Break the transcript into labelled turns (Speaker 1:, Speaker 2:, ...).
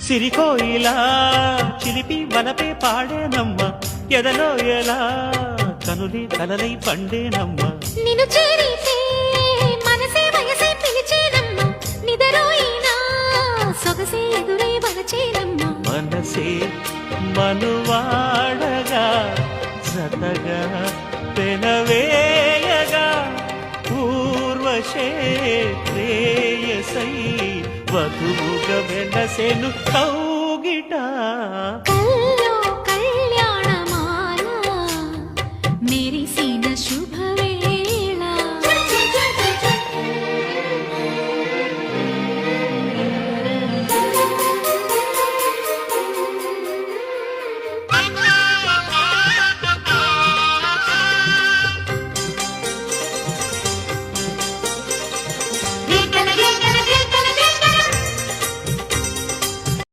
Speaker 1: సిరికోయిలా చిలిపి వలపే పాడేనమ్మ ఎదలో ఎలా కనులి కలలై పండేనమ్మ
Speaker 2: నిన్ను చేరితే మనసే వయసే పిలిచేనమ్మ నిదరోయినా సొగసే ఎదురై వలచేనమ్మ
Speaker 1: మనసే మనువాడగా జతగా పెనవేయగా పూర్వశే ప్రేయసై వధువుగా వెనసెను కౌగిట